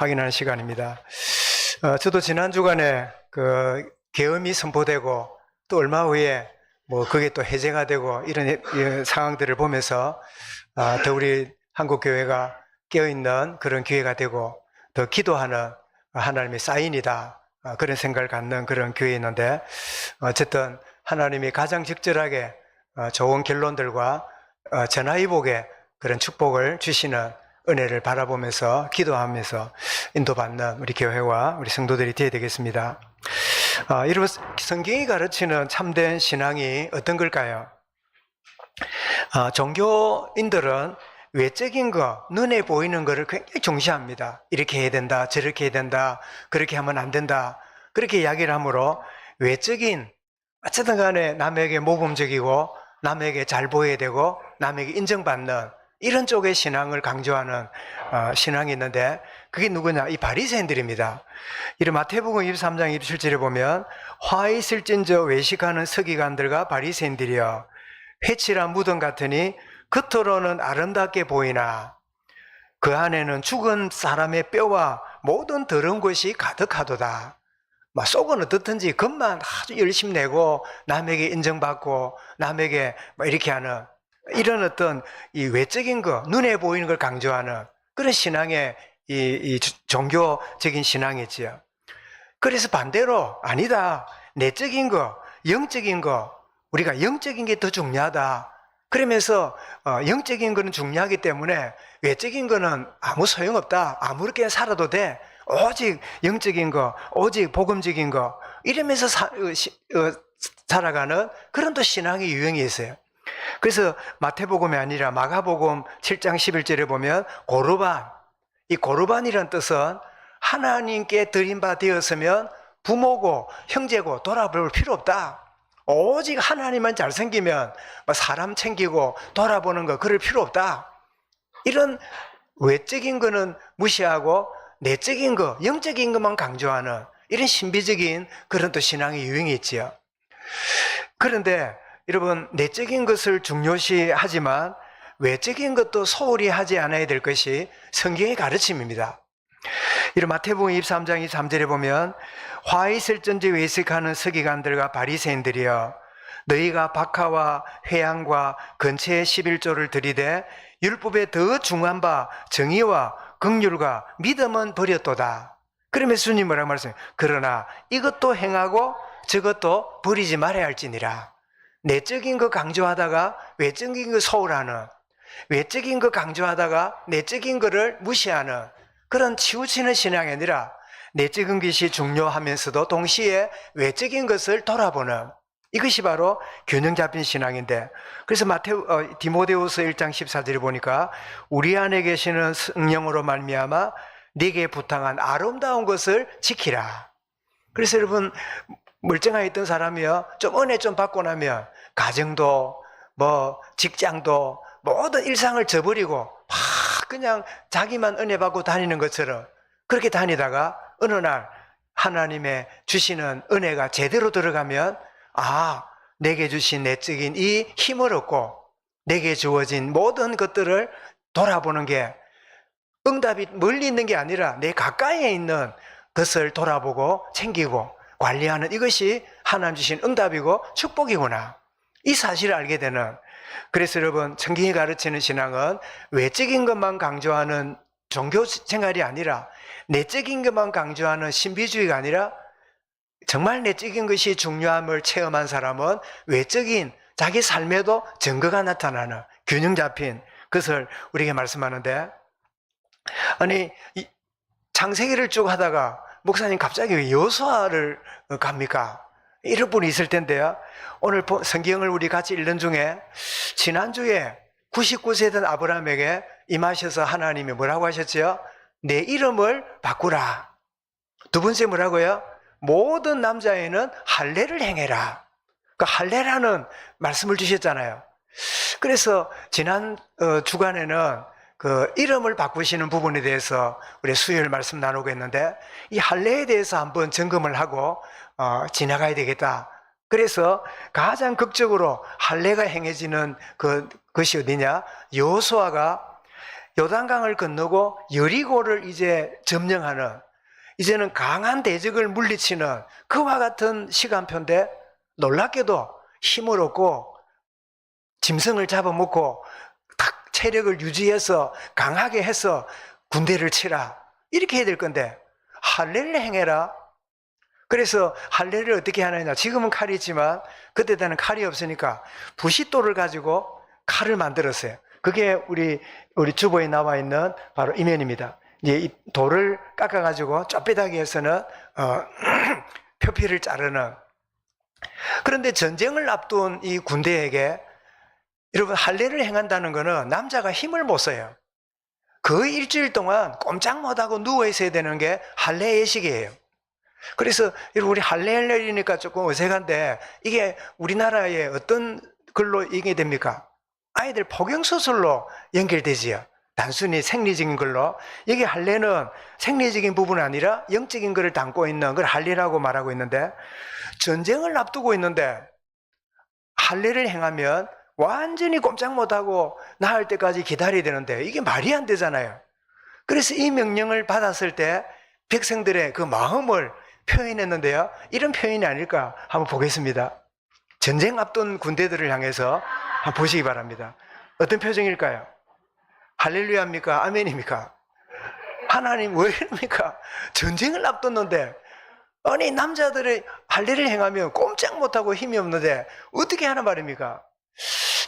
확인하는 시간입니다. 저도 지난 주간에 계엄이 선포되고 또 얼마 후에 그게 또 해제가 되고 이런 상황들을 보면서 더 우리 한국 교회가 깨어있는 그런 기회가 되고 더 기도하는 하나님의 사인이다, 그런 생각을 갖는 그런 교회였는데, 어쨌든 하나님이 가장 적절하게 좋은 결론들과 전화위복의 그런 축복을 주시는 은혜를 바라보면서 기도하면서 인도받는 우리 교회와 우리 성도들이 되어야 되겠습니다. 여러분, 성경이 가르치는 참된 신앙이 어떤 걸까요? 종교인들은 외적인 거, 눈에 보이는 거를 굉장히 중시합니다. 이렇게 해야 된다, 저렇게 해야 된다, 그렇게 하면 안 된다, 그렇게 이야기를 하므로 외적인, 어쨌든 간에 남에게 모범적이고 남에게 잘 보여야 되고 남에게 인정받는 이런 쪽의 신앙을 강조하는 신앙이 있는데, 그게 누구냐? 이 바리새인들입니다. 이런 마태복음 23장 27절에 보면 화 있을진저 외식하는 서기관들과 바리새인들이여 회칠한 무덤 같으니 겉으로는 아름답게 보이나 그 안에는 죽은 사람의 뼈와 모든 더러운 것이 가득하도다. 속은 어떻든지 겉만 아주 열심히 내고 남에게 인정받고 남에게 이렇게 하는 이런 어떤 이 외적인 거, 눈에 보이는 걸 강조하는 그런 신앙의 이 종교적인 신앙이지요. 그래서 반대로 아니다, 내적인 거, 영적인 거, 우리가 영적인 게 더 중요하다. 그러면서 영적인 거는 중요하기 때문에 외적인 거는 아무 소용없다, 아무렇게 살아도 돼, 오직 영적인 거, 오직 복음적인 거, 이러면서 살아가는 그런 또 신앙의 유형이 있어요. 그래서 마태복음이 아니라 마가복음 7장 11절에 보면 고르반, 이 고르반이라는 뜻은 하나님께 드린 바 되었으면 부모고 형제고 돌아볼 필요 없다. 오직 하나님만 잘생기면 사람 챙기고 돌아보는 거 그럴 필요 없다. 이런 외적인 거는 무시하고 내적인 거, 영적인 것만 강조하는 이런 신비적인 그런 또 신앙의 유형이 있지요. 그런데 여러분, 내적인 것을 중요시하지만 외적인 것도 소홀히 하지 않아야 될 것이 성경의 가르침입니다. 이런 마태복음 23장 23절에 보면 화 있을전지 외식하는 서기관들과 바리새인들이여 너희가 박하와 회양과 근처의 11조를 들이되 율법에 더 중한 바 정의와 긍휼과 믿음은 버렸도다. 그러면서 주님 뭐라고 말씀해요? 그러나 이것도 행하고 저것도 버리지 말아야 할지니라. 내적인 거 강조하다가 외적인 거 소홀하는, 외적인 거 강조하다가 내적인 거를 무시하는 그런 치우치는 신앙이 아니라 내적인 것이 중요하면서도 동시에 외적인 것을 돌아보는, 이것이 바로 균형 잡힌 신앙인데, 그래서 디모데후서 1장 14절에 보니까 우리 안에 계시는 성령으로 말미암아 네게 부탁한 아름다운 것을 지키라. 그래서 여러분, 멀쩡하게 있던 사람이요, 좀 은혜 좀 받고 나면 가정도 직장도 모든 일상을 저버리고 그냥 자기만 은혜 받고 다니는 것처럼 그렇게 다니다가 어느 날 하나님의 주시는 은혜가 제대로 들어가면 내게 주신 내적인 이 힘을 얻고 내게 주어진 모든 것들을 돌아보는 게, 응답이 멀리 있는 게 아니라 내 가까이에 있는 것을 돌아보고 챙기고 관리하는, 이것이 하나님 주신 응답이고 축복이구나, 이 사실을 알게 되는. 그래서 여러분, 성경이 가르치는 신앙은 외적인 것만 강조하는 종교 생활이 아니라 내적인 것만 강조하는 신비주의가 아니라 정말 내적인 것이 중요함을 체험한 사람은 외적인 자기 삶에도 증거가 나타나는 균형 잡힌 것을 우리에게 말씀하는데, 아니 창세기를 쭉 하다가 목사님 갑자기 왜 여호수아를 갑니까? 이런 분이 있을 텐데요, 오늘 성경을 우리 같이 읽는 중에 지난주에 99세 된 아브라함에게 임하셔서 하나님이 뭐라고 하셨죠? 내 이름을 바꾸라. 두 번째 뭐라고요? 모든 남자에는 할례를 행해라. 그 할례라는 말씀을 주셨잖아요. 그래서 지난 주간에는 그 이름을 바꾸시는 부분에 대해서 우리 수요일 말씀 나누고 있는데, 이 할례에 대해서 한번 점검을 하고 지나가야 되겠다. 그래서 가장 극적으로 할례가 행해지는 것이 어디냐? 여호수아가 요단강을 건너고 여리고를 이제 점령하는, 이제는 강한 대적을 물리치는 그와 같은 시간표인데, 놀랍게도 힘을 얻고 짐승을 잡아먹고 딱 체력을 유지해서 강하게 해서 군대를 치라, 이렇게 해야 될 건데 할례를 행해라. 그래서 할례를 어떻게 하느냐, 지금은 칼이 있지만 그때는 칼이 없으니까 부싯돌을 가지고 칼을 만들었어요. 그게 우리 주보에 나와 있는 바로 이면입니다. 이제 이 돌을 깎아가지고 좁비다기 해서는 표피를 자르는. 그런데 전쟁을 앞둔 이 군대에게, 여러분, 할례를 행한다는 것은 남자가 힘을 못 써요. 거의 일주일 동안 꼼짝 못하고 누워 있어야 되는 게 할례 예식이에요. 그래서 여러분, 우리 할례니까 조금 어색한데 이게 우리나라에 어떤 걸로 이게 됩니까? 아이들 복용수술로 연결되지요. 단순히 생리적인 걸로. 여기 할례는 생리적인 부분이 아니라 영적인 것을 담고 있는 걸 할례라고 말하고 있는데, 전쟁을 앞두고 있는데 할례를 행하면 완전히 꼼짝 못하고 나을 때까지 기다려야 되는데 이게 말이 안 되잖아요. 그래서 이 명령을 받았을 때 백성들의 그 마음을 표현했는데요, 이런 표현이 아닐까 한번 보겠습니다. 전쟁 앞둔 군대들을 향해서 한번 보시기 바랍니다. 어떤 표정일까요? 할렐루야입니까? 아멘입니까? 하나님 왜 이럽니까? 전쟁을 앞뒀는데, 아니 남자들의 할례를 행하면 꼼짝 못하고 힘이 없는데 어떻게 하는 말입니까?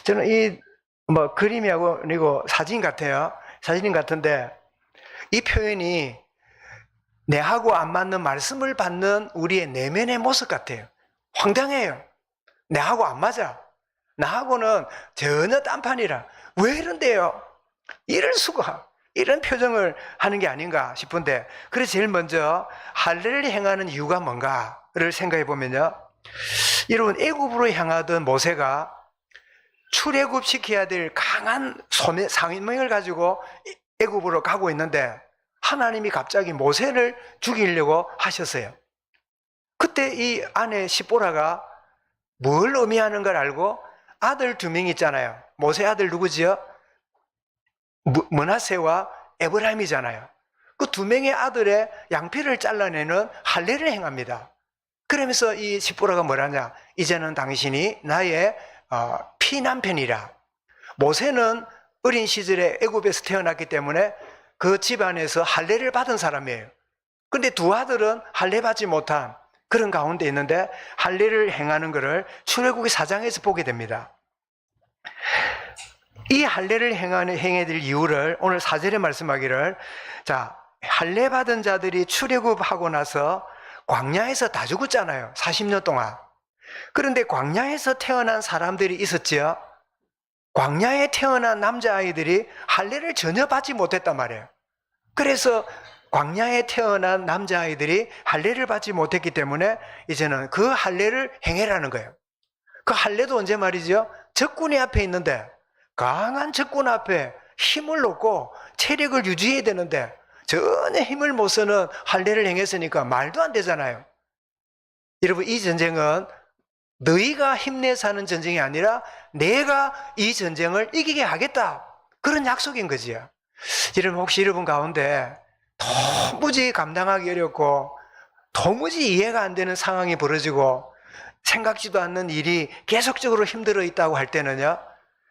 저는 이 그림이 아니고 사진 같아요. 사진 같은데 이 표현이 내하고 안 맞는 말씀을 받는 우리의 내면의 모습 같아요. 황당해요. 내하고 안 맞아. 나하고는 전혀 딴판이라. 왜 이런데요? 이럴 수가. 이런 표정을 하는 게 아닌가 싶은데, 그래서 제일 먼저 할례를 행하는 이유가 뭔가를 생각해 보면요, 여러분, 애굽으로 향하던 모세가 출애굽시켜야 될 강한 상명을 가지고 애굽으로 가고 있는데 하나님이 갑자기 모세를 죽이려고 하셨어요. 그때 이 아내 시보라가 뭘 의미하는 걸 알고 아들 2명 있잖아요. 모세 아들 누구지요? 므낫세와 에브라임이잖아요. 그 2명의 아들의 양피를 잘라내는 할례를 행합니다. 그러면서 이 시보라가 뭐라냐, 이제는 당신이 나의 피남편이라. 모세는 어린 시절에 애굽에서 태어났기 때문에 그 집안에서 할례를 받은 사람이에요. 근데 2 아들은 할례 받지 못한 그런 가운데 있는데 할례를 행하는 것을 출애굽기 4장에서 보게 됩니다. 이 할례를 행해야 될 이유를 오늘 4절에 말씀하기를, 자, 할례 받은 자들이 출애굽하고 나서 광야에서 다 죽었잖아요. 40년 동안. 그런데 광야에서 태어난 사람들이 있었지요. 광야에 태어난 남자아이들이 할례를 전혀 받지 못했단 말이에요. 그래서 광야에 태어난 남자아이들이 할례를 받지 못했기 때문에 이제는 그 할례를 행해라는 거예요. 그 할례도 언제 말이죠? 적군이 앞에 있는데, 강한 적군 앞에 힘을 얻고 체력을 유지해야 되는데 전혀 힘을 못 쓰는 할례를 행했으니까 말도 안 되잖아요. 여러분, 이 전쟁은 너희가 힘내서 하는 전쟁이 아니라 내가 이 전쟁을 이기게 하겠다, 그런 약속인 거지요. 여러분, 혹시 여러분 가운데 도무지 감당하기 어렵고 도무지 이해가 안 되는 상황이 벌어지고 생각지도 않는 일이 계속적으로 힘들어 있다고 할 때는요,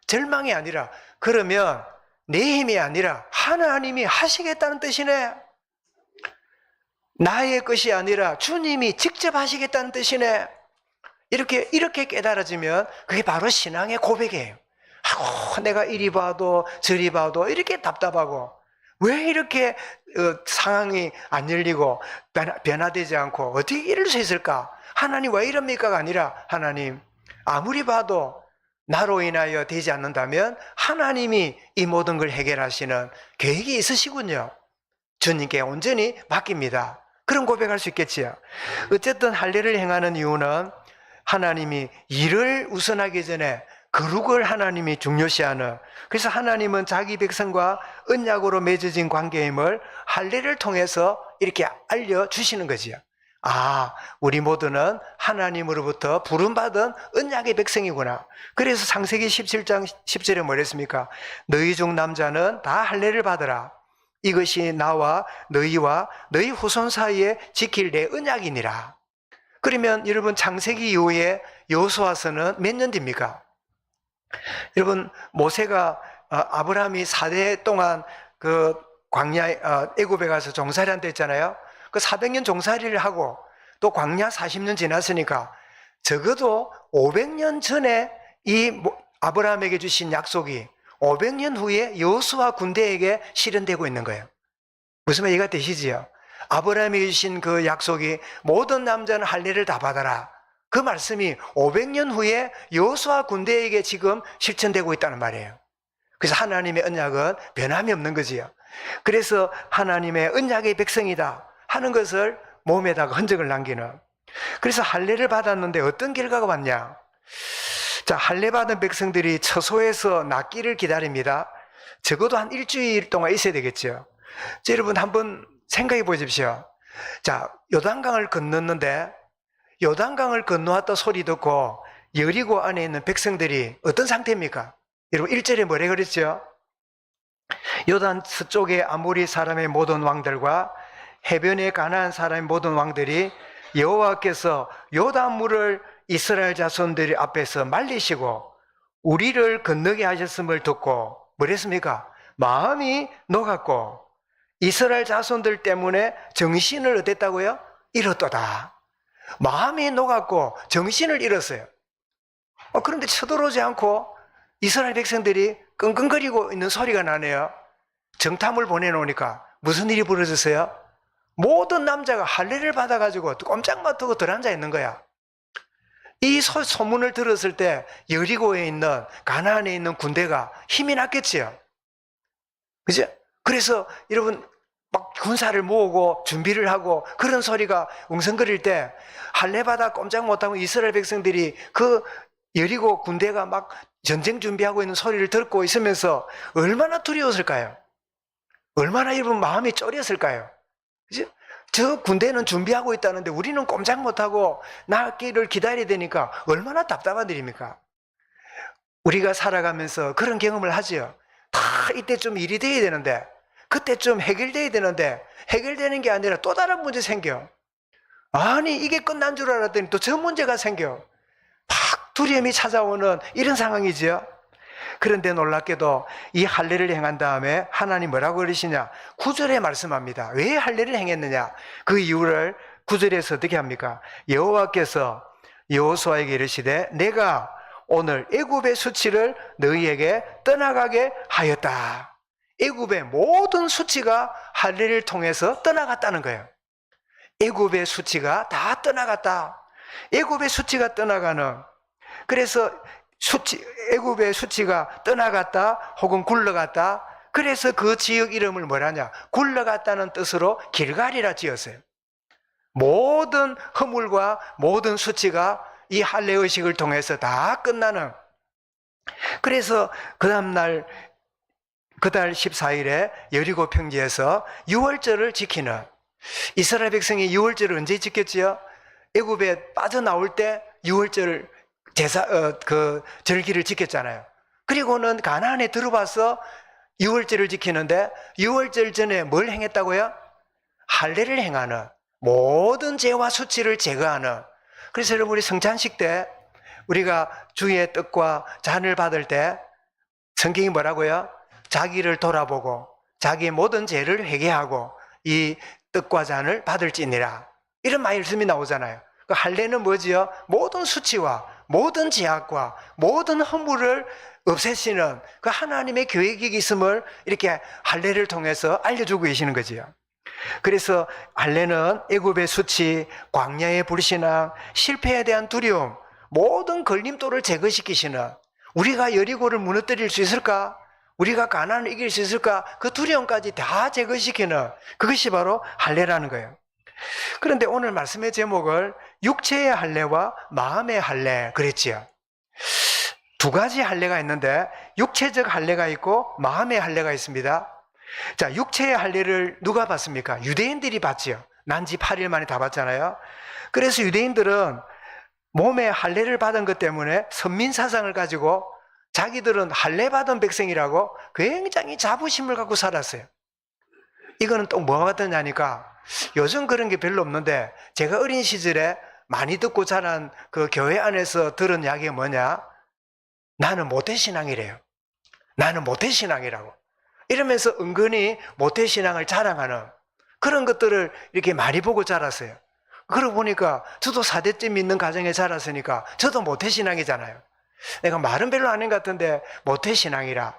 절망이 아니라, 그러면 내 힘이 아니라 하나님이 하시겠다는 뜻이네. 나의 것이 아니라 주님이 직접 하시겠다는 뜻이네. 이렇게 깨달아지면 그게 바로 신앙의 고백이에요. 내가 이리 봐도 저리 봐도 이렇게 답답하고, 왜 이렇게 상황이 안 열리고 변화되지 않고 어떻게 이럴 수 있을까? 하나님 왜 이럽니까가 아니라, 하나님 아무리 봐도 나로 인하여 되지 않는다면 하나님이 이 모든 걸 해결하시는 계획이 있으시군요. 주님께 온전히 맡깁니다. 그런 고백할 수 있겠지요. 어쨌든 할례를 행하는 이유는 하나님이 일을 우선하기 전에 거룩을 하나님이 중요시하는, 그래서 하나님은 자기 백성과 언약으로 맺어진 관계임을 할례를 통해서 이렇게 알려주시는 거지요. 아, 우리 모두는 하나님으로부터 부름받은 언약의 백성이구나. 그래서 창세기 17장 10절에 뭐랬습니까? 너희 중 남자는 다 할례를 받으라. 이것이 나와 너희와 너희 후손 사이에 지킬 내 언약이니라. 그러면 여러분 창세기 이후에 여호수아서는 몇 년 됩니까? 여러분 모세가 아브라함이 4대 동안 그 광야 애굽에 가서 종살이 한다 했잖아요. 그 400년 종살이를 하고 또 광야 40년 지났으니까 적어도 500년 전에 이 아브라함에게 주신 약속이 500년 후에 여호수아 군대에게 실현되고 있는 거예요. 무슨 말 이해가 되시지요? 아브라함에게 주신 그 약속이 모든 남자는 할례를 다 받아라. 그 말씀이 500년 후에 여호수아 군대에게 지금 실천되고 있다는 말이에요. 그래서 하나님의 언약은 변함이 없는 거지요. 그래서 하나님의 언약의 백성이다 하는 것을 몸에다가 흔적을 남기는. 그래서 할례를 받았는데 어떤 결과가 왔냐? 자, 할례 받은 백성들이 처소에서 낫기를 기다립니다. 적어도 한 일주일 동안 있어야 되겠죠. 자, 여러분 한번 생각해 보십시오. 자, 요단강을 건넜는데 요단강을 건너왔다 소리 듣고 여리고 안에 있는 백성들이 어떤 상태입니까? 여러분 1절에 뭐래 그랬죠? 요단 서쪽의 아모리 사람의 모든 왕들과 해변에 가나안 사람의 모든 왕들이 여호와께서 요단물을 이스라엘 자손들 앞에서 말리시고 우리를 건너게 하셨음을 듣고 뭐랬습니까? 마음이 녹았고 이스라엘 자손들 때문에 정신을 얻었다고요? 잃었도다. 마음이 녹았고 정신을 잃었어요. 그런데 쳐들어오지 않고 이스라엘 백성들이 끙끙거리고 있는 소리가 나네요. 정탐을 보내놓으니까 무슨 일이 벌어졌어요? 모든 남자가 할례를 받아가지고 꼼짝 못하고 들어앉아 있는 거야. 이 소문을 들었을 때 여리고에 있는 가나안에 있는 군대가 힘이 났겠지요. 그죠? 그래서 여러분 막 군사를 모으고 준비를 하고 그런 소리가 웅성거릴 때 할례 받아 꼼짝 못하고 이스라엘 백성들이 그 여리고 군대가 막 전쟁 준비하고 있는 소리를 듣고 있으면서 얼마나 두려웠을까요? 얼마나 여러분 마음이 쫄였을까요? 그죠? 저 군대는 준비하고 있다는데 우리는 꼼짝 못하고 낫기를 기다려야 되니까 얼마나 답답한 일입니까? 우리가 살아가면서 그런 경험을 하지요. 다 이때쯤 일이 돼야 되는데 그때쯤 해결돼야 되는데 해결되는 게 아니라 또 다른 문제 생겨. 아니 이게 끝난 줄 알았더니 또 저 문제가 생겨. 막 두려움이 찾아오는 이런 상황이지요. 그런데 놀랍게도 이 할례를 행한 다음에 하나님 뭐라고 그러시냐? 9절에 말씀합니다. 왜 할례를 행했느냐? 그 이유를 9절에서 어떻게 합니까? 여호와께서 여호수아에게 이르시되 내가 오늘 애굽의 수치를 너희에게 떠나가게 하였다. 애굽의 모든 수치가 할례를 통해서 떠나갔다는 거예요. 애굽의 수치가 다 떠나갔다. 애굽의 수치가 떠나가는, 그래서 애굽의 수치가 떠나갔다 혹은 굴러갔다. 그래서 그 지역 이름을 뭐라냐? 굴러갔다는 뜻으로 길갈이라 지었어요. 모든 허물과 모든 수치가 이 할례 의식을 통해서 다 끝나는. 그래서 그 다음날 그달 14일에 여리고 평지에서 유월절을 지키는, 이스라엘 백성이 유월절을 언제 지켰지요? 애굽에 빠져나올 때 유월절 그 절기를 지켰잖아요. 그리고는 가나안에 들어와서 유월절을 지키는데 유월절 전에 뭘 행했다고요? 할례를 행하는, 모든 죄와 수치를 제거하는. 그래서 여러분 우리 성찬식 때 우리가 주의 떡과 잔을 받을 때 성경이 뭐라고요? 자기를 돌아보고 자기의 모든 죄를 회개하고 이 떡과 잔을 받을지니라, 이런 말씀이 나오잖아요. 그 할례는 뭐지요? 모든 수치와 모든 죄악과 모든 허물을 없애시는 그 하나님의 계획이 있음을 이렇게 할례를 통해서 알려주고 계시는 거지요. 그래서 할례는 애굽의 수치, 광야의 불신앙, 실패에 대한 두려움, 모든 걸림돌을 제거시키시는, 우리가 여리고를 무너뜨릴 수 있을까? 우리가 가나안을 이길 수 있을까? 그 두려움까지 다 제거시키는, 그것이 바로 할례라는 거예요. 그런데 오늘 말씀의 제목을 육체의 할례와 마음의 할례 그랬지요. 두 가지 할례가 있는데 육체적 할례가 있고 마음의 할례가 있습니다. 자, 육체의 할례를 누가 받습니까? 유대인들이 받지요. 난지 8일 만에 다 받잖아요. 그래서 유대인들은 몸에 할례를 받은 것 때문에 선민사상을 가지고 자기들은 할례 받은 백성이라고 굉장히 자부심을 갖고 살았어요. 이거는 또 뭐가 같느냐니까 요즘 그런 게 별로 없는데 제가 어린 시절에 많이 듣고 자란 그 교회 안에서 들은 이야기가 뭐냐? 나는 모태신앙이래요. 나는 모태신앙이라고. 이러면서 은근히 모태신앙을 자랑하는 그런 것들을 이렇게 많이 보고 자랐어요. 그러고 보니까 저도 4대째 믿는 가정에 자랐으니까 저도 모태신앙이잖아요. 내가 말은 별로 안 한 것 같은데 모태신앙이라.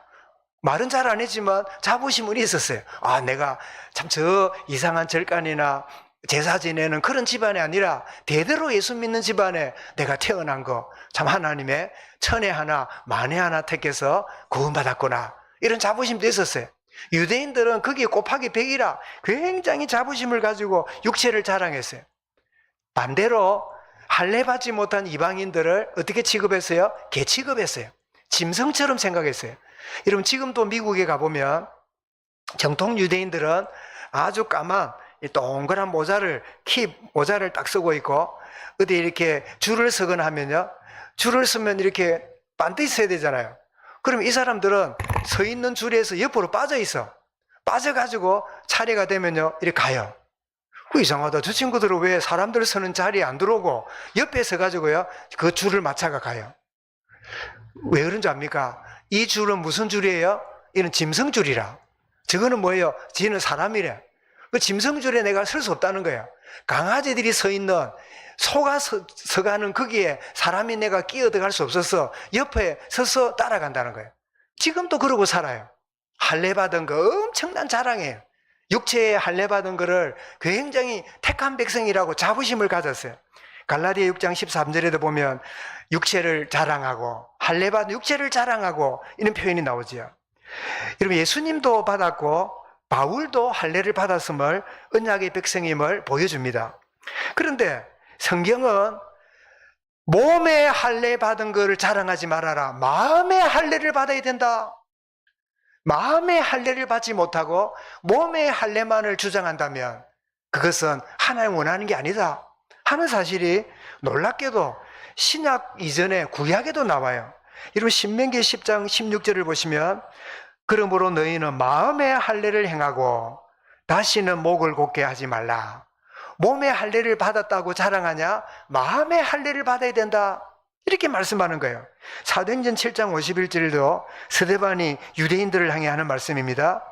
말은 잘 안 했지만 자부심은 있었어요. 아, 내가 참 저 이상한 절간이나 제사 지내는 그런 집안이 아니라 대대로 예수 믿는 집안에 내가 태어난 거 참 하나님의 천에 하나 만에 하나 택해서 구원받았구나. 이런 자부심도 있었어요. 유대인들은 거기에 곱하기 100이라 굉장히 자부심을 가지고 육체를 자랑했어요. 반대로 할례 받지 못한 이방인들을 어떻게 취급했어요? 개 취급했어요. 짐승처럼 생각했어요. 여러분 지금도 미국에 가보면 정통 유대인들은 아주 까만 동그란 모자를 딱 쓰고 있고 어디 이렇게 줄을 서거나 하면요, 줄을 서면 이렇게 반드시 서야 되잖아요. 그럼 이 사람들은 서 있는 줄에서 옆으로 빠져 있어. 빠져가지고 차례가 되면요 이렇게 가요. 이상하다. 저 친구들은 왜 사람들 서는 자리에 안 들어오고 옆에 서가지고요 그 줄을 맞춰가 가요. 왜 그런 줄 압니까? 이 줄은 무슨 줄이에요? 이는 짐승줄이라. 저거는 뭐예요? 지는 사람이래. 그 짐승줄에 내가 설 수 없다는 거예요. 강아지들이 서 있는 소가 서가는 거기에 사람이 내가 끼어들어갈 수 없어서 옆에 서서 따라간다는 거예요. 지금도 그러고 살아요. 할례 받은 거 엄청난 자랑이에요. 육체에 할례 받은 거를 굉장히 택한 백성이라고 자부심을 가졌어요. 갈라디아 6장 13절에도 보면 육체를 자랑하고 할례 받은 육체를 자랑하고 이런 표현이 나오지요. 여러분 예수님도 받았고 바울도 할례를 받았음을 언약의 백성임을 보여줍니다. 그런데 성경은 몸에 할례 받은 거를 자랑하지 말아라. 마음의 할례를 받아야 된다. 마음의 할례를 받지 못하고 몸의 할례만을 주장한다면 그것은 하나님 원하는 게 아니다 하는 사실이 놀랍게도 신약 이전에 구약에도 나와요. 여러분 신명기 10장 16절을 보시면 그러므로 너희는 마음의 할례를 행하고 다시는 목을 곧게 하지 말라. 몸의 할례를 받았다고 자랑하냐? 마음의 할례를 받아야 된다. 이렇게 말씀하는 거예요. 사도행전 7장 51절도 스데반이 유대인들을 향해 하는 말씀입니다.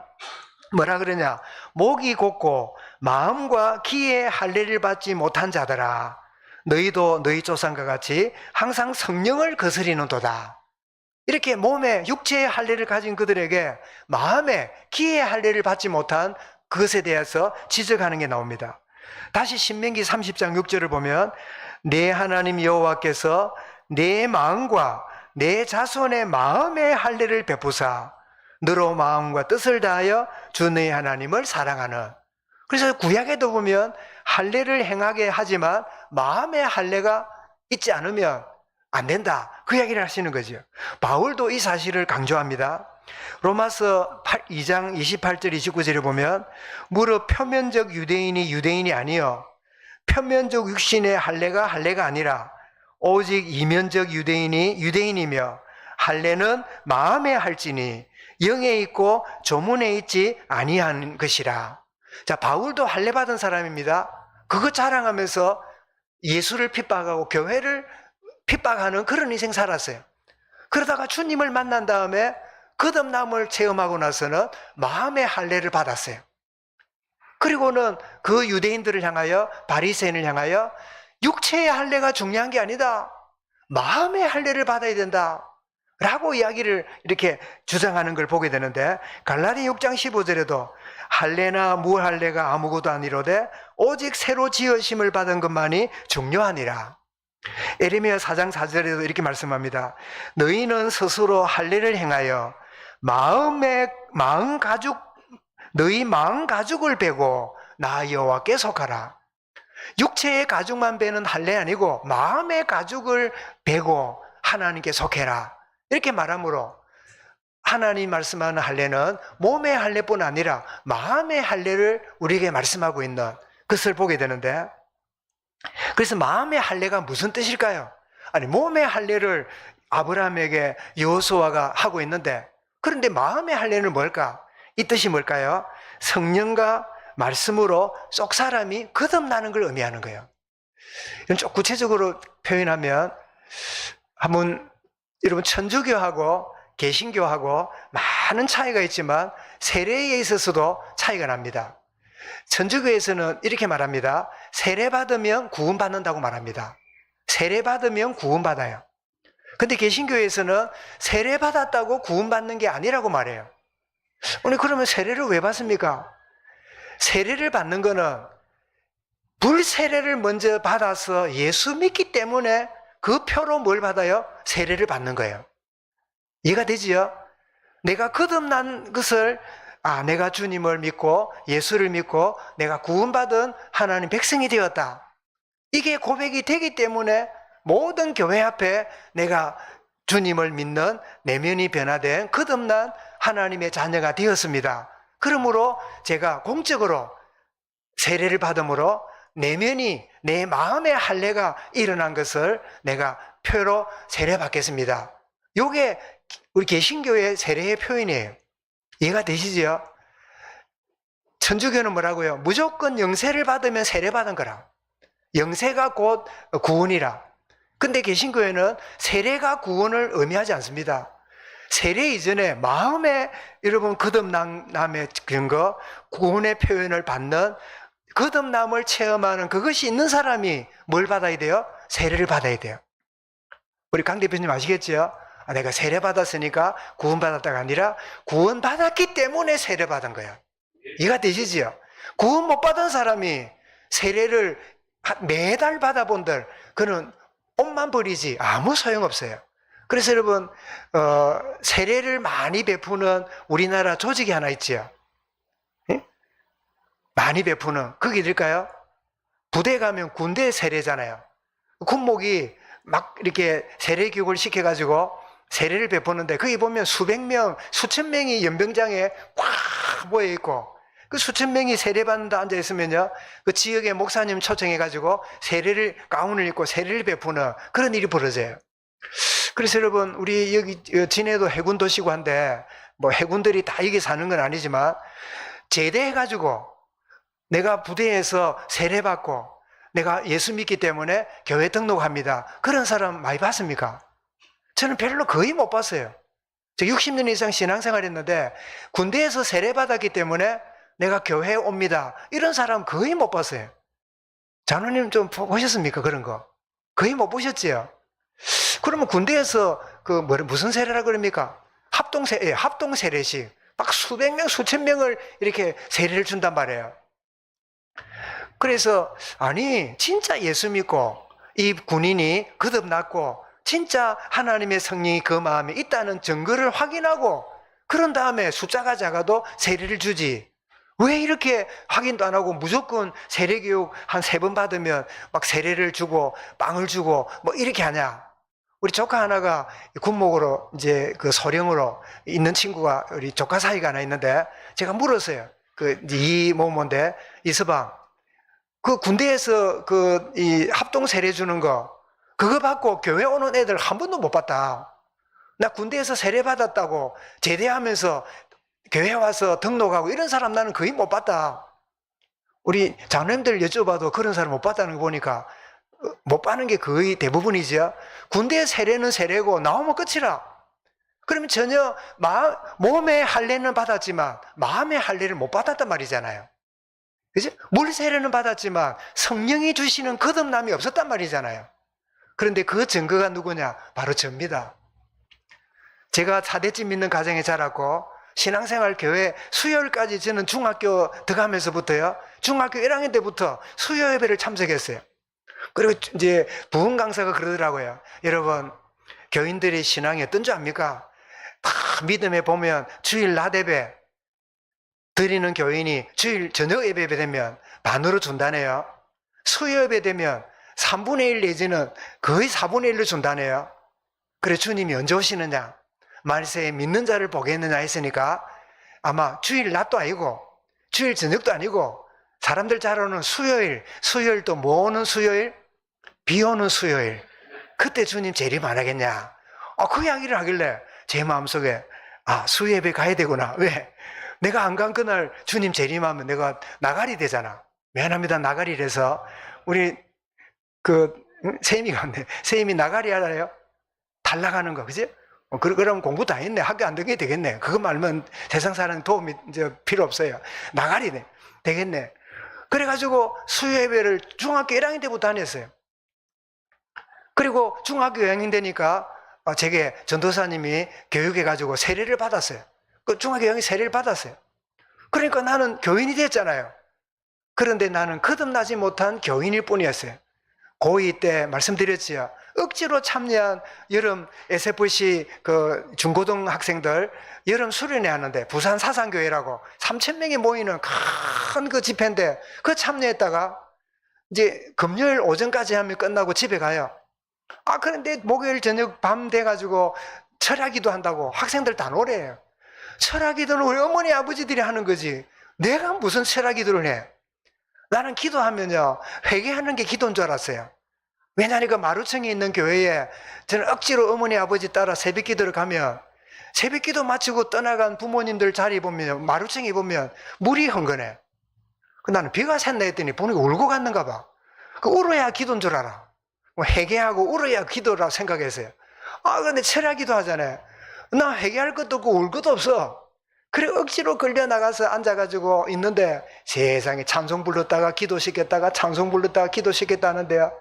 뭐라 그러냐? 목이 곧고 마음과 기의 할례를 받지 못한 자들아, 너희도 너희 조상과 같이 항상 성령을 거스리는도다. 이렇게 몸에 육체의 할례를 가진 그들에게 마음에 기의 할례를 받지 못한 그것에 대해서 지적하는 게 나옵니다. 다시 신명기 30장 6절을 보면 내 하나님 여호와께서 내 마음과 내 자손의 마음의 할례를 베푸사 너로 마음과 뜻을 다하여 주 너희 하나님을 사랑하는. 그래서 구약에도 보면 할례를 행하게 하지만 마음의 할례가 있지 않으면 안 된다. 그 이야기를 하시는 거죠. 바울도 이 사실을 강조합니다. 로마서 2장 28절 29절에 보면 무릇 표면적 유대인이 유대인이 아니요 표면적 육신의 할례가 할례가 아니라 오직 이면적 유대인이 유대인이며 할례는 마음에 할지니 영에 있고 조문에 있지 아니한 것이라. 자, 바울도 할례 받은 사람입니다. 그거 자랑하면서 예수를 핍박하고 교회를 핍박하는 그런 인생 살았어요. 그러다가 주님을 만난 다음에 거듭남을 체험하고 나서는 마음의 할례를 받았어요. 그리고는 그 유대인들을 향하여 바리새인을 향하여 육체의 할례가 중요한 게 아니다. 마음의 할례를 받아야 된다. 라고 이야기를 이렇게 주장하는 걸 보게 되는데 갈라디아 6장 15절에도 할례나 무할례가 아무것도 아니로되 오직 새로 지으심을 받은 것만이 중요하니라. 에레미야 4장 4절에도 이렇게 말씀합니다. 너희는 스스로 할례를 행하여 너희 마음 가죽을 베고 나 여호와께 속하라. 육체의 가죽만 베는 할례 아니고 마음의 가죽을 베고 하나님께 속해라. 이렇게 말하므로 하나님 말씀하는 할례는 몸의 할례뿐 아니라 마음의 할례를 우리에게 말씀하고 있는 그것을 보게 되는데, 그래서 마음의 할례가 무슨 뜻일까요? 아니, 몸의 할례를 아브라함에게 여호수아가 하고 있는데, 그런데 마음의 할례는 뭘까? 이 뜻이 뭘까요? 성령과 말씀으로 속 사람이 거듭나는 걸 의미하는 거예요. 이건 좀 구체적으로 표현하면, 한번 여러분 천주교하고 개신교하고 많은 차이가 있지만 세례에 있어서도 차이가 납니다. 천주교에서는 이렇게 말합니다. 세례받으면 구원받는다고 말합니다. 세례받으면 구원받아요. 근데 개신교에서는 세례받았다고 구원받는 게 아니라고 말해요. 오늘 그러면 세례를 왜 받습니까? 세례를 받는 거는 불세례를 먼저 받아서 예수 믿기 때문에 그 표로 뭘 받아요? 세례를 받는 거예요. 이해가 되지요? 내가 거듭난 것을, 내가 주님을 믿고 예수를 믿고 내가 구원받은 하나님 백성이 되었다. 이게 고백이 되기 때문에 모든 교회 앞에 내가 주님을 믿는 내면이 변화된 거듭난 하나님의 자녀가 되었습니다. 그러므로 제가 공적으로 세례를 받음으로 내면이, 내 마음의 할례가 일어난 것을 내가 표로 세례받겠습니다. 요게 우리 개신교의 세례의 표현이에요. 이해가 되시죠? 천주교는 뭐라고요? 무조건 영세를 받으면 세례받은 거라. 영세가 곧 구원이라. 근데 개신교회는 세례가 구원을 의미하지 않습니다. 세례 이전에 마음에 여러분 거듭남의 근거, 구원의 표현을 받는 거듭남을 체험하는 그것이 있는 사람이 뭘 받아야 돼요? 세례를 받아야 돼요. 우리 강 대표님 아시겠죠? 내가 세례 받았으니까 구원받았다가 아니라 구원받았기 때문에 세례 받은 거야. 이해가 되시죠? 구원 못 받은 사람이 세례를 매달 받아본들 그는 옷만 버리지 아무 소용없어요. 그래서 여러분 세례를 많이 베푸는 우리나라 조직이 하나 있지요. 많이 베푸는 그게 어딜까요? 부대 가면 군대 세례잖아요. 군목이 막 이렇게 세례 교육을 시켜가지고 세례를 베푸는데 거기 보면 수백 명, 수천 명이 연병장에 꽉 모여있고 그 수천 명이 세례받는다 앉아있으면요 그 지역의 목사님 초청해가지고 세례를 가운을 입고 세례를 베푸는 그런 일이 벌어져요. 그래서 여러분 우리 여기 진해도 해군 도시고 한데 뭐 해군들이 다 여기 사는 건 아니지만 제대해가지고 내가 부대에서 세례받고 내가 예수 믿기 때문에 교회 등록합니다. 그런 사람 많이 봤습니까? 저는 별로 거의 못 봤어요. 저 60년 이상 신앙생활 했는데 군대에서 세례받았기 때문에 내가 교회에 옵니다. 이런 사람 거의 못 봤어요. 장로님 좀 보셨습니까? 그런 거. 거의 못 보셨지요? 그러면 군대에서 무슨 세례라 그럽니까? 합동 세례식. 막 수백 명, 수천 명을 이렇게 세례를 준단 말이에요. 그래서 아니 진짜 예수 믿고 이 군인이 거듭났고 진짜 하나님의 성령이 그 마음에 있다는 증거를 확인하고 그런 다음에 숫자가 작아도 세례를 주지. 왜 이렇게 확인도 안 하고 무조건 세례교육 한 3번 받으면 막 세례를 주고 빵을 주고 뭐 이렇게 하냐? 우리 조카 하나가 군목으로 이제 그 소령으로 있는 친구가 우리 조카 사이가 하나 있는데 제가 물었어요. 이 모모인데 이서방 그 군대에서 이 합동 세례 주는 거 그거 받고 교회 오는 애들 한 번도 못 봤다. 나 군대에서 세례 받았다고 제대하면서 교회 와서 등록하고 이런 사람 나는 거의 못 봤다. 우리 장로님들 여쭤봐도 그런 사람 못 봤다는 거 보니까 못 봤는 게 거의 대부분이죠. 군대 세례는 세례고 나오면 끝이라. 그러면 전혀 몸의 할례는 받았지만 마음의 할례를 못 받았단 말이잖아요. 그죠? 물 세례는 받았지만 성령이 주시는 거듭남이 없었단 말이잖아요. 그런데 그 증거가 누구냐? 바로 저입니다. 제가 사대집 믿는 가정에 자랐고 신앙생활 교회 수요일까지 저는 중학교 들어가면서부터요. 중학교 1학년 때부터 수요 예배를 참석했어요. 그리고 이제 부흥 강사가 그러더라고요. 여러분, 교인들의 신앙이 어떤 줄 압니까? 다 믿음에 보면 주일 낮 예배 드리는 교인이 주일 저녁 예배 되면 반으로 준다네요. 수요 예배 되면 3분의 1 내지는 거의 4분의 1로 준다네요. 그래 주님이 언제 오시느냐? 말세에 믿는 자를 보겠느냐 했으니까 아마 주일 낮도 아니고 주일 저녁도 아니고 사람들 잘 오는 수요일, 수요일도 뭐 오는 수요일? 비 오는 수요일. 그때 주님 재림 안 하겠냐? 그 이야기를 하길래 제 마음속에 수요예배 가야 되구나. 왜? 내가 안 간 그날 주님 재림하면 내가 나가리 되잖아. 미안합니다. 나가리래서 우리 세임이가 없네. 세임이 나가리 알아요? 달라가는 거, 그지? 그럼 공부 다 했네. 학교 안 다니게 되겠네. 그것만 알면 세상 사람 도움이 이제 필요 없어요. 나가리네. 되겠네. 그래가지고 수요예배를 중학교 1학년 때부터 다녔어요. 그리고 중학교 2학년 되니까 제게 전도사님이 교육해가지고 세례를 받았어요. 그 중학교 2학년 세례를 받았어요. 그러니까 나는 교인이 됐잖아요. 그런데 나는 거듭나지 못한 교인일 뿐이었어요. 고2 때 말씀드렸지요. 억지로 참여한 여름 SFC 중고등 학생들 여름 수련회 하는데 부산 사상교회라고 3,000명이 모이는 큰 그 집회인데 그 참여했다가 이제 금요일 오전까지 하면 끝나고 집에 가요. 그런데 목요일 저녁 밤 돼가지고 철야기도 한다고 학생들 다 노래해요. 철야기도는 우리 어머니 아버지들이 하는 거지 내가 무슨 철야기도를 해. 나는 기도하면요 회개하는 게 기도인 줄 알았어요. 왜냐하니까 마루층에 있는 교회에 저는 억지로 어머니 아버지 따라 새벽기도를 가면 새벽기도 마치고 떠나간 부모님들 자리 보면 마루층에 보면 물이 흥건해. 나는 비가 샜나 했더니 보니까 울고 갔는가 봐. 울어야 기도인 줄 알아. 회개하고 울어야 기도라고 생각했어요. 근데 철야기도 하잖아요. 나 회개할 것도 없고 울 것도 없어. 그래 억지로 끌려나가서 앉아가지고 있는데 세상에 찬송 불렀다가 기도시켰다가 찬송 불렀다가 기도시켰다는데요.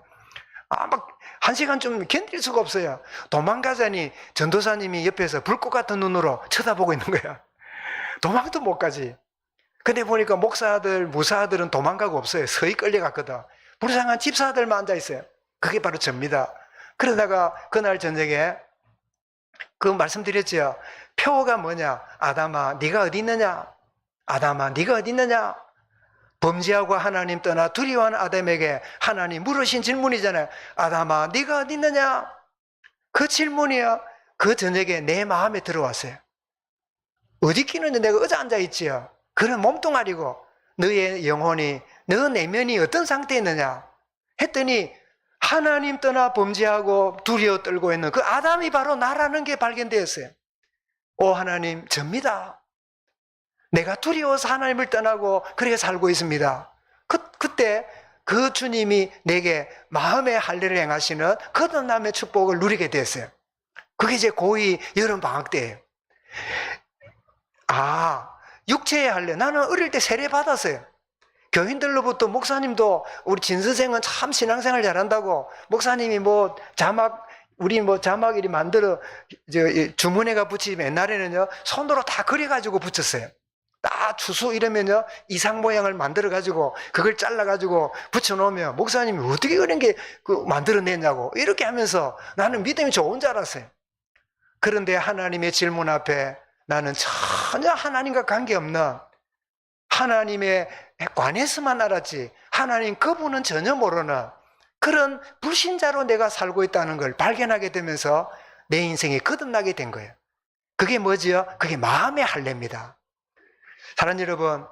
막 1시간 좀 견딜 수가 없어요. 도망가자니 전도사님이 옆에서 불꽃 같은 눈으로 쳐다보고 있는 거야. 도망도 못 가지. 근데 보니까 목사들, 무사들은 도망가고 없어요. 서히 끌려갔거든. 불쌍한 집사들만 앉아있어요. 그게 바로 접니다. 그러다가 그날 저녁에 그 말씀드렸죠. 표가 뭐냐? 아담아 네가 어디 있느냐? 아담아 네가 어디 있느냐? 범죄하고 하나님 떠나 두려워하는 아담에게 하나님 물으신 질문이잖아요. 아담아 네가 어디 있느냐? 그 질문이요. 그 저녁에 내 마음에 들어왔어요. 어디 있기는 내가 어디 앉아있지요. 그런 몸뚱아리고 너의 영혼이 너 내면이 어떤 상태에 있느냐 했더니 하나님 떠나 범죄하고 두려워 떨고 있는 그 아담이 바로 나라는 게 발견되었어요. 오 하나님 접니다. 내가 두려워서 하나님을 떠나고 그렇게 살고 있습니다. 그때 그 주님이 내게 마음의 할례를 행하시는 거듭남의 축복을 누리게 됐어요. 그게 이제 고2 여름 방학 때예요. 육체의 할례. 나는 어릴 때 세례 받았어요. 교인들로부터 목사님도 우리 진 선생은 참 신앙생활 잘한다고 목사님이 우리 자막 이리 만들어 주문회가 붙이면 옛날에는요 손으로 다 그려가지고 붙였어요. 딱 추수 이러면요 이상 모양을 만들어가지고 그걸 잘라가지고 붙여놓으면 목사님이 어떻게 그런 게 만들어냈냐고 이렇게 하면서 나는 믿음이 좋은 줄 알았어요. 그런데 하나님의 질문 앞에 나는 전혀 하나님과 관계없는 하나님의 관해서만 알았지 하나님 그분은 전혀 모르는 그런 불신자로 내가 살고 있다는 걸 발견하게 되면서 내 인생이 거듭나게 된 거예요. 그게 뭐지요? 그게 마음의 할례입니다. 사랑하는 여러분,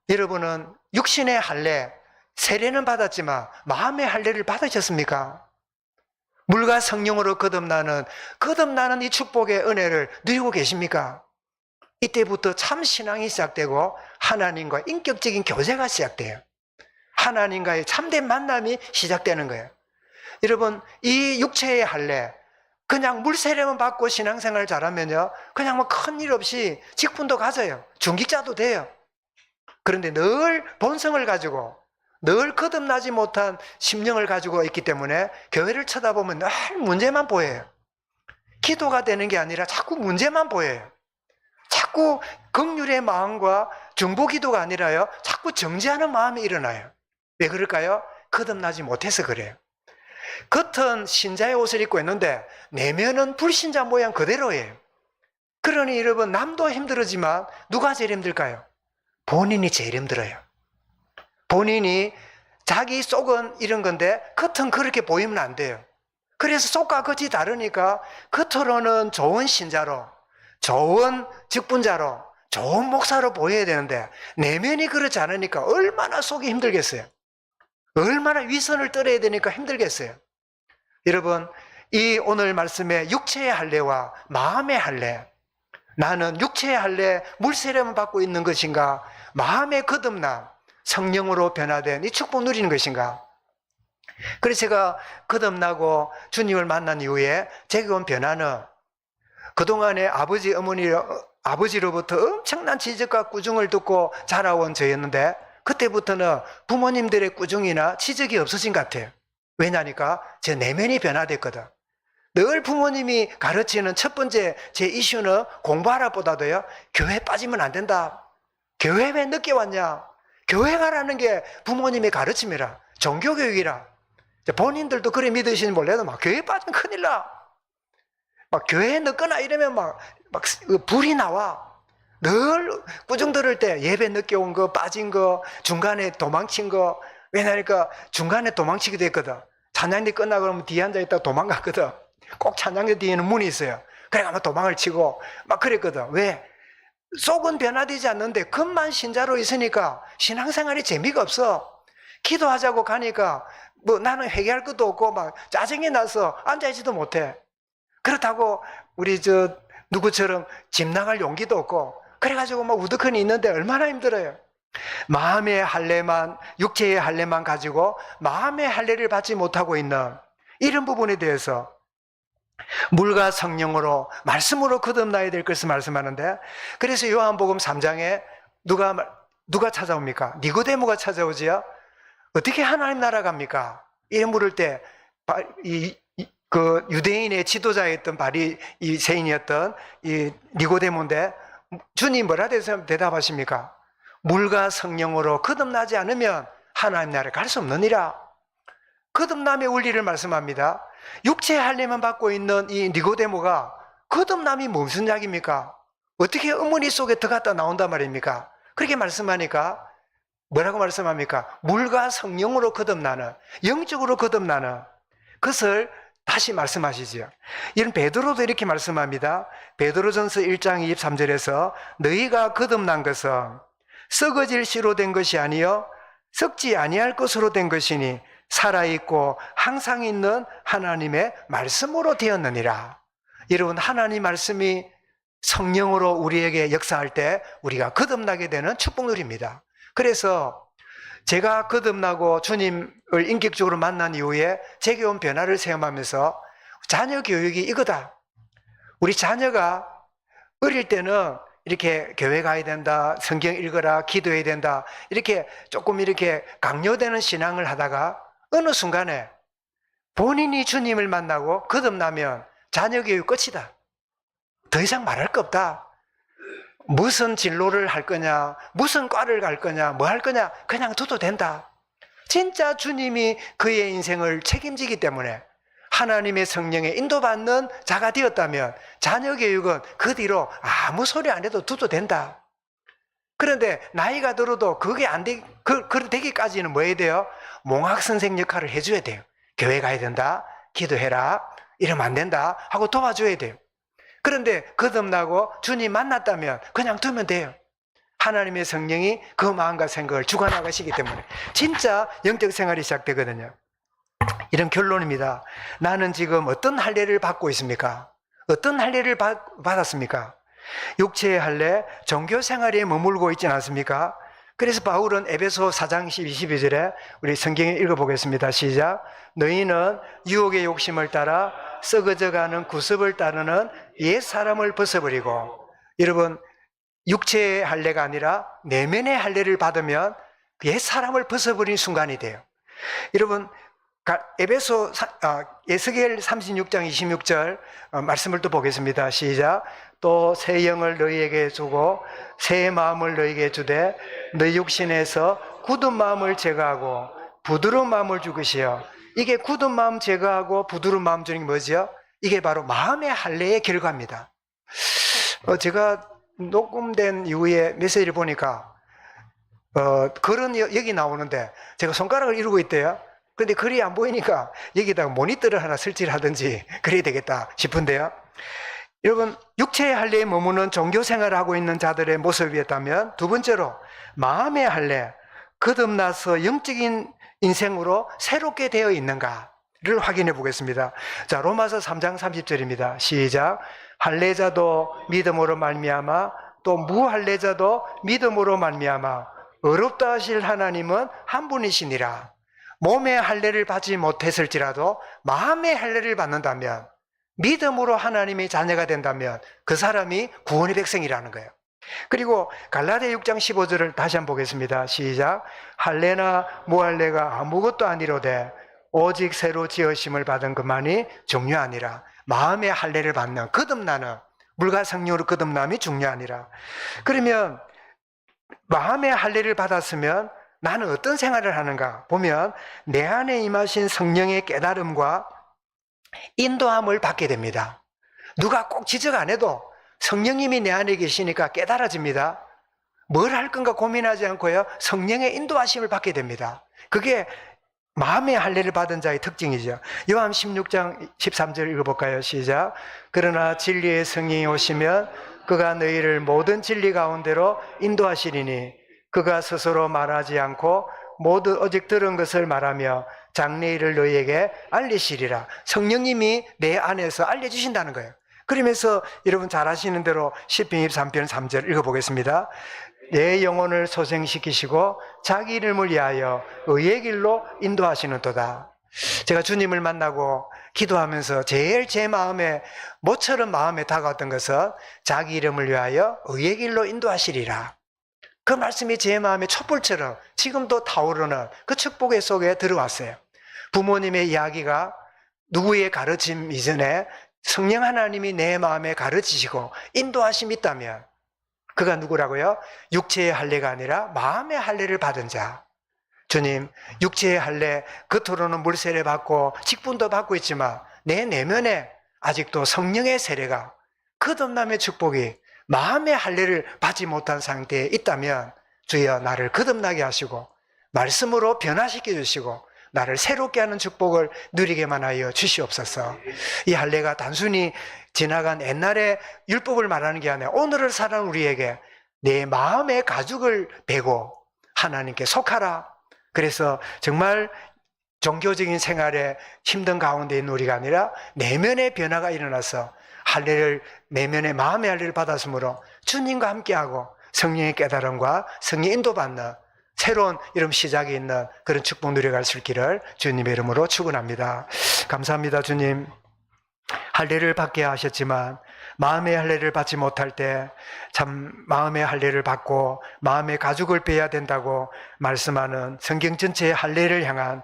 여러분은 육신의 할례, 세례는 받았지만 마음의 할례를 받으셨습니까? 물과 성령으로 거듭나는 이 축복의 은혜를 누리고 계십니까? 이때부터 참 신앙이 시작되고 하나님과 인격적인 교제가 시작돼요. 하나님과의 참된 만남이 시작되는 거예요. 여러분, 이 육체의 할례, 그냥 물세례만 받고 신앙생활 잘하면요 그냥 큰일 없이 직분도 가져요. 중직자도 돼요. 그런데 늘 본성을 가지고 늘 거듭나지 못한 심령을 가지고 있기 때문에 교회를 쳐다보면 늘 문제만 보여요. 기도가 되는 게 아니라 자꾸 문제만 보여요. 자꾸 긍휼의 마음과 중보기도가 아니라요 자꾸 정죄하는 마음이 일어나요. 왜 그럴까요? 거듭나지 못해서 그래요. 겉은 신자의 옷을 입고 있는데 내면은 불신자 모양 그대로예요. 그러니 여러분 남도 힘들지만 누가 제일 힘들까요? 본인이 제일 힘들어요. 본인이 자기 속은 이런 건데 겉은 그렇게 보이면 안 돼요. 그래서 속과 겉이 다르니까 겉으로는 좋은 신자로 좋은 직분자로 좋은 목사로 보여야 되는데 내면이 그렇지 않으니까 얼마나 속이 힘들겠어요. 얼마나 위선을 떨어야 되니까 힘들겠어요. 여러분, 이 오늘 말씀에 육체의 할례와 마음의 할례, 나는 육체의 할례, 물세례만 받고 있는 것인가, 마음의 거듭남, 성령으로 변화된 이 축복 누리는 것인가. 그래서 제가 거듭나고 주님을 만난 이후에 제가 온 변화는 그동안에 아버지, 어머니, 아버지로부터 엄청난 지적과 꾸중을 듣고 자라온 저였는데 그때부터는 부모님들의 꾸중이나 지적이 없어진 것 같아요. 왜냐니까 제 내면이 변화됐거든. 늘 부모님이 가르치는 첫 번째 제 이슈는 공부하라보다도요, 교회 빠지면 안 된다. 교회 왜 늦게 왔냐? 교회 가라는 게 부모님의 가르침이라, 종교교육이라. 본인들도 그래 믿으시는 몰라도 막 교회 빠지면 큰일 나. 막 교회에 늦거나 이러면 막 불이 나와. 늘 꾸중 들을 때 예배 늦게 온 거, 빠진 거, 중간에 도망친 거. 왜냐니까 중간에 도망치기도 했거든. 찬양대 끝나고 그러면 뒤에 앉아있다가 도망갔거든. 꼭 찬양대 뒤에는 문이 있어요. 그래 아마 도망을 치고 막 그랬거든. 왜? 속은 변화되지 않는데 겉만 신자로 있으니까 신앙생활이 재미가 없어. 기도하자고 가니까 뭐 나는 회개할 것도 없고 막 짜증이 나서 앉아있지도 못해. 그렇다고 우리 누구처럼 집 나갈 용기도 없고 그래가지고 막 우두커니 있는데 얼마나 힘들어요. 마음의 할례만, 육체의 할례만 가지고 마음의 할례를 받지 못하고 있는 이런 부분에 대해서 물과 성령으로 말씀으로 거듭나야 될 것을 말씀하는데, 그래서 요한복음 3장에 누가 찾아옵니까? 니고데모가 찾아오지요. 어떻게 하나님 나라 갑니까? 이래 물을 때 그 유대인의 지도자였던 이 세인이었던 이 니고데모인데 주님 뭐라 대답하십니까? 물과 성령으로 거듭나지 않으면 하나님 나라에 갈 수 없느니라. 거듭남의 원리를 말씀합니다. 육체의 할례만 받고 있는 이 니고데모가 거듭남이 무슨 이야기입니까? 어떻게 어머니 속에 들어갔다 나온단 말입니까? 그렇게 말씀하니까 뭐라고 말씀합니까? 물과 성령으로 거듭나는, 영적으로 거듭나는 것을 다시 말씀하시지요. 이런 베드로도 이렇게 말씀합니다. 베드로전서 1장 23절에서 너희가 거듭난 것은 썩어질 씨로 된 것이 아니요 썩지 아니할 것으로 된 것이니 살아있고 항상 있는 하나님의 말씀으로 되었느니라. 여러분, 하나님 말씀이 성령으로 우리에게 역사할 때 우리가 거듭나게 되는 축복 누립니다. 그래서 제가 거듭나고 주님을 인격적으로 만난 이후에 제게 온 변화를 체험하면서 자녀 교육이 이거다. 우리 자녀가 어릴 때는 이렇게 교회 가야 된다, 성경 읽어라, 기도해야 된다, 이렇게 조금 이렇게 강요되는 신앙을 하다가 어느 순간에 본인이 주님을 만나고 거듭나면 자녀 교육 끝이다. 더 이상 말할 거 없다. 무슨 진로를 할 거냐, 무슨 과를 갈 거냐, 뭐 할 거냐, 그냥 둬도 된다. 진짜 주님이 그의 인생을 책임지기 때문에 하나님의 성령에 인도받는 자가 되었다면 자녀 교육은 그 뒤로 아무 소리 안 해도 둬도 된다. 그런데 나이가 들어도 그게 그렇게 되기까지는 뭐 해야 돼요? 몽학 선생 역할을 해줘야 돼요. 교회 가야 된다, 기도해라, 이러면 안 된다 하고 도와줘야 돼요. 그런데 거듭나고 주님 만났다면 그냥 두면 돼요. 하나님의 성령이 그 마음과 생각을 주관하시기 때문에 진짜 영적 생활이 시작되거든요. 이런 결론입니다. 나는 지금 어떤 할례를 받고 있습니까? 어떤 할례를 받았습니까? 육체의 할례, 종교 생활에 머물고 있지 않습니까? 그래서 바울은 에베소 4장 22절에 우리 성경에 읽어보겠습니다. 시작. 너희는 유혹의 욕심을 따라 썩어져가는 구습을 따르는 옛 사람을 벗어버리고, 여러분, 육체의 할례가 아니라 내면의 할례를 받으면 옛 사람을 벗어버린 순간이 돼요. 여러분, 에스겔 36장 26절 말씀을 또 보겠습니다. 시작. 또 새 영을 너희에게 주고 새 마음을 너희에게 주되 너희 육신에서 굳은 마음을 제거하고 부드러운 마음을 주시어. 이게 굳은 마음 제거하고 부드러운 마음 주는 게 뭐죠? 이게 바로 마음의 할례의 결과입니다. 제가 녹음된 이후에 메시지를 보니까 글은 여기 나오는데 제가 손가락을 이루고 있대요. 그런데 글이 안 보이니까 여기다가 모니터를 하나 설치를 하든지 그래야 되겠다 싶은데요. 여러분, 육체의 할례에 머무는 종교 생활을 하고 있는 자들의 모습이었다면, 두 번째로 마음의 할례, 거듭나서 영적인 인생으로 새롭게 되어 있는가를 확인해 보겠습니다. 자, 로마서 3장 30절입니다. 시작. 할례자도 믿음으로 말미암아 또 무할례자도 믿음으로 말미암아 의롭다 하실 하나님은 한 분이시니라. 몸의 할례를 받지 못했을지라도 마음의 할례를 받는다면, 믿음으로 하나님의 자녀가 된다면 그 사람이 구원의 백성이라는 거예요. 그리고 갈라디아 6장 15절을 다시 한번 보겠습니다. 시작. 할례나 무할례가 아무것도 아니로되 오직 새로 지으심을 받은 것만이 중요하니라. 마음의 할례를 받는, 거듭나는, 물과 성령으로 거듭남이 중요하니라. 그러면 마음의 할례를 받았으면 나는 어떤 생활을 하는가 보면, 내 안에 임하신 성령의 깨달음과 인도함을 받게 됩니다. 누가 꼭 지적 안 해도 성령님이 내 안에 계시니까 깨달아집니다. 뭘 할 건가 고민하지 않고요, 성령의 인도하심을 받게 됩니다. 그게 마음의 할례를 받은 자의 특징이죠. 요한 16장 13절 읽어볼까요? 시작. 그러나 진리의 성령이 오시면 그가 너희를 모든 진리 가운데로 인도하시리니 그가 스스로 말하지 않고 모두 오직 들은 것을 말하며 장래일을 너희에게 알리시리라. 성령님이 내 안에서 알려주신다는 거예요. 그러면서 여러분 잘 아시는 대로 시편 23편 3절 읽어보겠습니다. 내 영혼을 소생시키시고 자기 이름을 위하여 의의 길로 인도하시는도다. 제가 주님을 만나고 기도하면서 제일 제 마음에 모처럼 마음에 다가왔던 것은 자기 이름을 위하여 의의 길로 인도하시리라. 그 말씀이 제 마음에 촛불처럼 지금도 타오르는 그 축복의 속에 들어왔어요. 부모님의 이야기가 누구의 가르침 이전에 성령 하나님이 내 마음에 가르치시고 인도하심이 있다면 그가 누구라고요? 육체의 할례가 아니라 마음의 할례를 받은 자. 주님, 육체의 할례, 겉으로는 물세례 받고 직분도 받고 있지만 내 내면에 아직도 성령의 세례가, 거듭남의 축복이 마음의 할례를 받지 못한 상태에 있다면 주여 나를 거듭나게 하시고 말씀으로 변화시켜 주시고 나를 새롭게 하는 축복을 누리게만 하여 주시옵소서. 이 할례가 단순히 지나간 옛날의 율법을 말하는 게 아니라 오늘을 사는 우리에게 내 마음의 가죽을 베고 하나님께 속하라. 그래서 정말 종교적인 생활에 힘든 가운데 있는 우리가 아니라 내면의 변화가 일어나서 할례를, 내면의 마음의 할례를 받았으므로 주님과 함께하고 성령의 깨달음과 성령의 인도받는 새로운 이런 시작이 있는 그런 축복 누려갈 수 있기를 주님의 이름으로 축원합니다. 감사합니다. 주님, 할례를 받게 하셨지만 마음의 할례를 받지 못할 때 참 마음의 할례를 받고 마음의 가죽을 빼야 된다고 말씀하는 성경 전체의 할례를 향한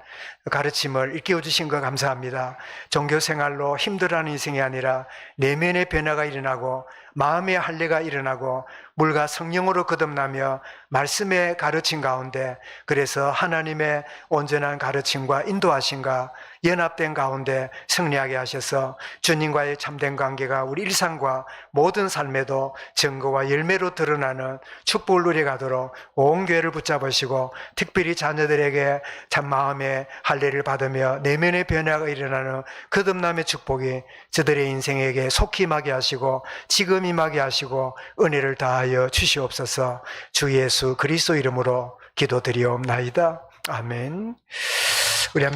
가르침을 일깨워 주신 것 감사합니다. 종교생활로 힘들어하는 인생이 아니라 내면의 변화가 일어나고 마음의 할례가 일어나고 물과 성령으로 거듭나며 말씀의 가르침 가운데, 그래서 하나님의 온전한 가르침과 인도하심과 연합된 가운데 승리하게 하셔서 주님과의 참된 관계가 우리 일상과 모든 삶에도 증거와 열매로 드러나는 축복을 누려가도록 온 교회를 붙잡으시고 특별히 자녀들에게 참 마음의 할례를 받으며 내면의 변화가 일어나는 거듭남의 축복이 저들의 인생에게 속히 임하게 하시고 지금 임하게 하시고 은혜를 다하여 주시옵소서. 주 예수 그리스도 이름으로 기도드리옵나이다. 아멘. 우리 함께